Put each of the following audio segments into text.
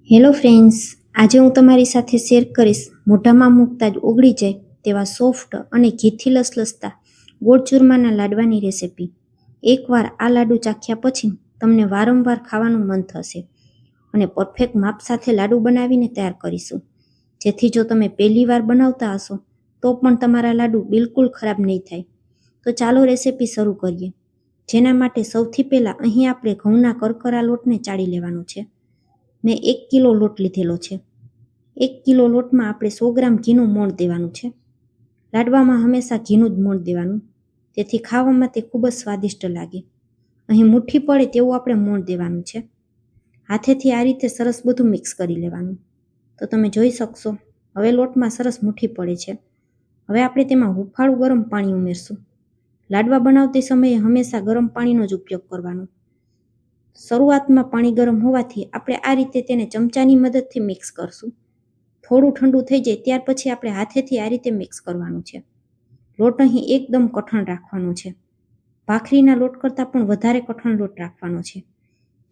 Hello friends, આજે હું તમારી સાથે શેર કરીશ મોઢામાં મૂકતા જ ઓગળી જાય તેવા સોફ્ટ અને ઘીથી લસલસતા ગોળ ચૂરમાના લાડવાની રેસિપી. એકવાર આ લાડુ ચાખ્યા પછી તમને વારંવાર ખાવાનું મન થશે અને પરફેક્ટ માપ સાથે લાડુ બનાવીને તૈયાર કરીશું, જેથી જો તમે પહેલી વાર બનાવતા હશો તો પણ તમારા લાડુ બિલકુલ ખરાબ નહીં થાય. તો ચાલો રેસિપી શરૂ કરીએ. જેના માટે સૌથી પહેલાં અહીં આપણે ઘઉંના કરકરા લોટને ચાળી લેવાનો છે. મેં 1 કિલો લોટ લીધેલો છે. 1 કિલો લોટમાં આપણે 100 ગ્રામ ઘીનું મોણ દેવાનું છે. લાડવામાં હંમેશા ઘીનું જ મોણ દેવાનું, તેથી ખાવામાં તે ખૂબ જ સ્વાદિષ્ટ લાગે. અહીં મુઠ્ઠી પડે તેવું આપણે મોણ દેવાનું છે. હાથેથી આ રીતે સરસ બધું મિક્સ કરી લેવાનું. તો તમે જોઈ શકશો હવે લોટમાં સરસ મુઠ્ઠી પડે છે. હવે આપણે તેમાં હુંફાળું ગરમ પાણી ઉમેરશું. લાડવા બનાવતી સમયે હંમેશા ગરમ પાણીનો જ ઉપયોગ કરવાનો. શરૂઆતમાં પાણી ગરમ હોવાથી આપણે આ રીતે તેને ચમચાની મદદથી મિક્સ કરશું. થોડું ઠંડુ થઈ જાય ત્યાર પછી આપણે હાથેથી આ રીતે મિક્સ કરવાનું છે. લોટ અહીં એકદમ કઠણ રાખવાનો છે. ભાખરીના લોટ કરતાં પણ વધારે કઠણ લોટ રાખવાનો છે,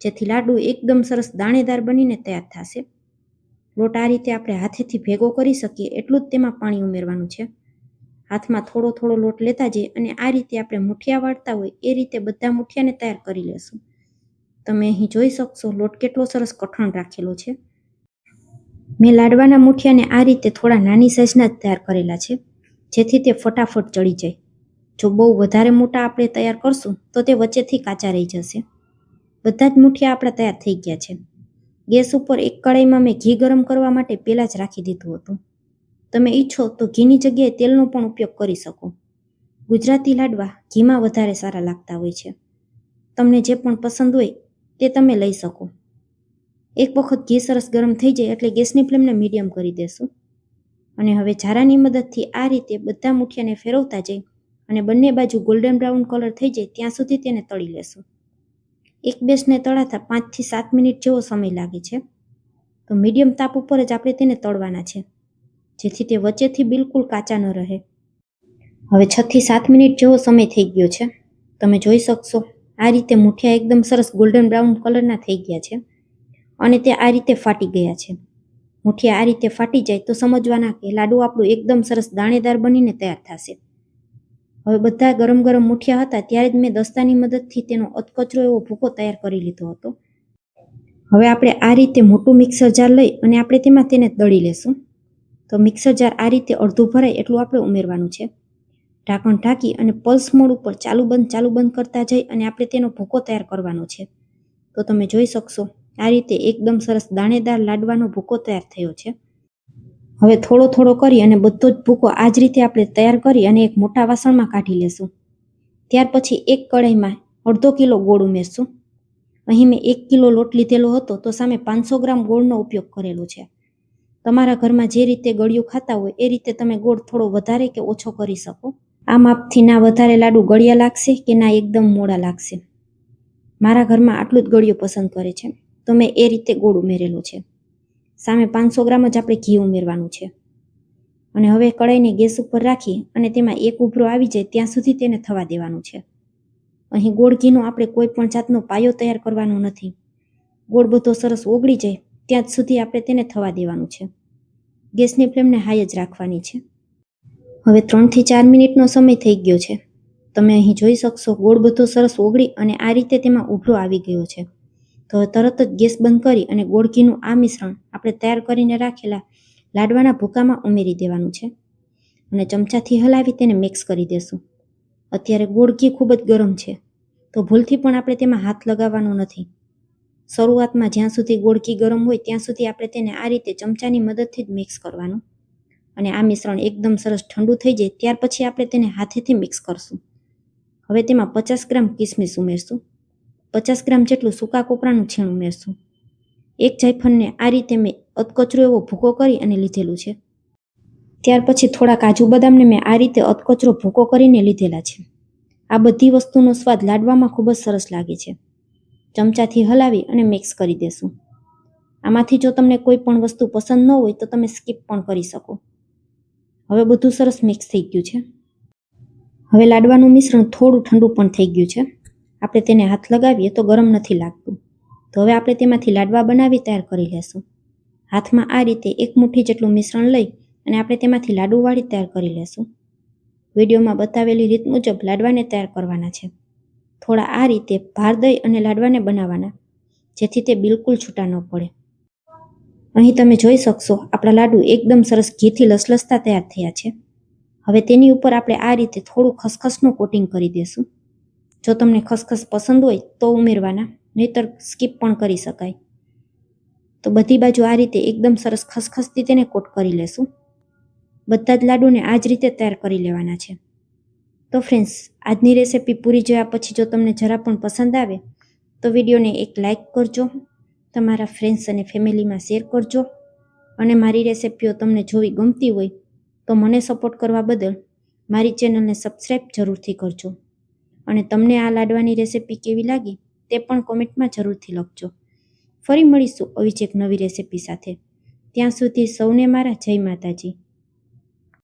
જેથી લાડુ એકદમ સરસ દાણેદાર બનીને તૈયાર થશે. લોટ આ રીતે આપણે હાથેથી ભેગો કરી શકીએ એટલું જ તેમાં પાણી ઉમેરવાનું છે. હાથમાં થોડો થોડો લોટ લેતા જઈએ અને આ રીતે આપણે મુઠિયા વાળતા હોય એ રીતે બધા મુઠિયાને તૈયાર કરી લેશું. તમે અહીં જોઈ શકશો લોટ કેટલો સરસ કઠણ રાખેલો છે. મેં લાડવાના મુઠિયાને આ રીતે થોડા નાની સાઇઝના જ તૈયાર કરેલા છે, જેથી તે ફટાફટ ચડી જાય. જો બહુ વધારે મોટા આપણે તૈયાર કરશું તો તે વચ્ચેથી કાચા રહી જશે. બધા જ મુઠિયા આપણા તૈયાર થઈ ગયા છે. ગેસ ઉપર એક કડાઈમાં મેં ઘી ગરમ કરવા માટે પહેલાં જ રાખી દીધું હતું. તમે ઈચ્છો તો ઘીની જગ્યાએ તેલનો પણ ઉપયોગ કરી શકો. ગુજરાતી લાડવા ઘીમાં વધારે સારા લાગતા હોય છે. તમને જે પણ પસંદ હોય તે તમે લઈ શકો. એક વખત ઘી સરસ ગરમ થઈ જાય એટલે ગેસની ફ્લેમને મીડિયમ કરી દેશું અને હવે જારાની મદદથી આ રીતે બધા મુઠિયાને ફેરવતા જઈ અને બંને બાજુ ગોલ્ડન બ્રાઉન કલર થઈ જાય ત્યાં સુધી તેને તળી લેશું. એક બેચને તળાતા 5 થી 7 મિનિટ જેવો સમય લાગે છે. તો મીડિયમ તાપ ઉપર જ આપણે તેને તળવાના છે, જેથી તે વચ્ચેથી બિલકુલ કાચા ન રહે. હવે 6 થી 7 મિનિટ જેવો સમય થઈ ગયો છે. તમે જોઈ શકશો આ રીતે મુઠિયા એકદમ સરસ ગોલ્ડન બ્રાઉન કલરના થઈ ગયા છે અને તે આ રીતે ફાટી ગયા છે. મુઠિયા આ રીતે ફાટી જાય તો સમજવાના કે લાડુ આપણું એકદમ સરસ દાણેદાર બનીને તૈયાર થશે. હવે બધા ગરમ ગરમ મુઠિયા હતા ત્યારે જ મેં દસ્તાની મદદથી તેનો અધકચરો એવો ભૂકો તૈયાર કરી લીધો હતો. હવે આપણે આ રીતે મોટું મિક્સર જાર લઈ અને આપણે તેમાં તેને દળી લેશું. તો મિક્સર જાર આ રીતે અડધું ભરાય એટલું આપણે ઉમેરવાનું છે. ઢાંકણ ઢાંકી અને પલ્સ મોડ ઉપર ચાલુ બંધ કરતા જઈ અને આપણે તેનો ભૂકો તૈયાર કરવાનો છે. તો તમે જોઈ શકશો આ રીતે એકદમ સરસ દાણેદાર લાડવાનો ભૂકો તૈયાર થયો છે. હવે થોડો થોડો કરી અને બધો જ ભૂકો આ જ રીતે આપણે તૈયાર કરી અને એક મોટા વાસણમાં કાઢી લેશું. ત્યાર પછી એક કઢાઈમાં અડધો કિલો ગોળ ઉમેરશું. અહીં મેં 1 કિલો લોટ લીધેલો હતો તો સામે 500 ગ્રામ ગોળનો ઉપયોગ કરેલો છે. તમારા ઘરમાં જે રીતે ગળ્યું ખાતા હોય એ રીતે તમે ગોળ થોડો વધારે કે ઓછો કરી શકો. આ માપથી ના વધારે લાડુ ગળ્યા લાગશે કે ના એકદમ મોડા લાગશે. મારા ઘરમાં આટલું જ ગળ્યું પસંદ કરે છે, તો મેં એ રીતે ગોળ ઉમેરેલો છે. સામે 500 ગ્રામ જ આપણે ઘી ઉમેરવાનું છે અને હવે કઢાઈને ગેસ ઉપર રાખી અને તેમાં એક ઉભરો આવી જાય ત્યાં સુધી તેને થવા દેવાનું છે. અહીં ગોળ ઘીનો આપણે કોઈ પણ જાતનો પાયો તૈયાર કરવાનો નથી. ગોળ બધો સરસ ઓગળી જાય ત્યાં સુધી આપણે તેને થવા દેવાનું છે. ગેસની ફ્લેમને હાઈ જ રાખવાની છે. હવે 3 થી 4 મિનિટનો સમય થઈ ગયો છે. તમે અહીં જોઈ શકશો ગોળ બધો સરસ ઓગળી અને આ રીતે તેમાં ઉભરો આવી ગયો છે. તો તરત જ ગેસ બંધ કરી અને ગોળ ઘીનું આ મિશ્રણ આપણે તૈયાર કરીને રાખેલા લાડવાના ભૂકામાં ઉમેરી દેવાનું છે અને ચમચાથી હલાવી તેને મિક્સ કરી દેશું. અત્યારે ગોળ ઘી ખૂબ જ ગરમ છે, તો ભૂલથી પણ આપણે તેમાં હાથ લગાવવાનો નથી. શરૂઆતમાં જ્યાં સુધી ગોળ ઘી ગરમ હોય ત્યાં સુધી આપણે તેને આ રીતે ચમચાની મદદથી જ મિક્સ કરવાનું અને આ મિશ્રણ એકદમ સરસ ઠંડુ થઈ જાય ત્યાર પછી આપણે તેને હાથેથી મિક્સ કરશું. હવે તેમાં 50 ગ્રામ કિસમિસ ઉમેરશું. 50 ગ્રામ જેટલું સૂકા કોપરાનું છીણ ઉમેરશું. એક જાયફળને આ રીતે મેં અધકચરો એવો ભૂકો કરી અને લીધેલું છે. ત્યાર પછી થોડા કાજુ બદામને મેં આ રીતે અધકચરો ભૂકો કરીને લીધેલા છે. આ બધી વસ્તુનો સ્વાદ લાડવામાં ખૂબ જ સરસ લાગે છે. ચમચાથી હલાવી અને મિક્સ કરી દેશું. આમાંથી જો તમને કોઈ પણ વસ્તુ પસંદ ન હોય તો તમે સ્કીપ પણ કરી શકો. હવે બધું સરસ મિક્સ થઈ ગયું છે. હવે લાડવાનું મિશ્રણ થોડું ઠંડુ પણ થઈ ગયું છે. આપણે તેને હાથ લગાવીએ તો ગરમ નથી લાગતું. તો હવે આપણે તેમાંથી લાડવા બનાવી તૈયાર કરી લેશું. હાથમાં આ રીતે 1 મુઠ્ઠી જેટલું મિશ્રણ લઈ અને આપણે તેમાંથી લાડુ વાળી તૈયાર કરી લેશું. વિડીયોમાં બતાવેલી રીત મુજબ લાડવાને તૈયાર કરવાના છે. થોડા આ રીતે ભાર દઈ અને લાડવાને બનાવવાના, જેથી તે બિલકુલ છૂટા ન પડે. અહીં તમે જોઈ શકશો આપણા લાડુ એકદમ સરસ ઘીથી લસલસતા તૈયાર થયા છે. હવે તેની ઉપર આપણે આ રીતે થોડું ખસખસનું કોટિંગ કરી દેશું. જો તમને ખસખસ પસંદ હોય તો ઉમેરવાના, નહીતર સ્કીપ પણ કરી શકાય. તો બધી બાજુ આ રીતે એકદમ સરસ ખસખસથી તેને કોટ કરી લેશું. બધા જ લાડુને આ જ રીતે તૈયાર કરી લેવાના છે. તો ફ્રેન્ડ્સ, આજની રેસિપી પૂરી જોયા પછી જો તમને જરા પણ પસંદ આવે તો વિડીયોને એક લાઇક કરજો, તમારા ફ્રેન્ડ્સ અને ફેમિલીમાં શેર કરજો, અને મારી રેસિપીઓ તમને જોવી ગમતી હોય તો મને સપોર્ટ કરવા બદલ મારી ચેનલને સબસ્ક્રાઈબ જરૂરથી કરજો. અને તમને આ લાડવાની રેસિપી કેવી લાગી તે પણ કોમેન્ટમાં જરૂરથી લખજો. ફરી મળીશું આવી જ એક નવી રેસિપી સાથે. ત્યાં સુધી સૌને મારા જય માતાજી.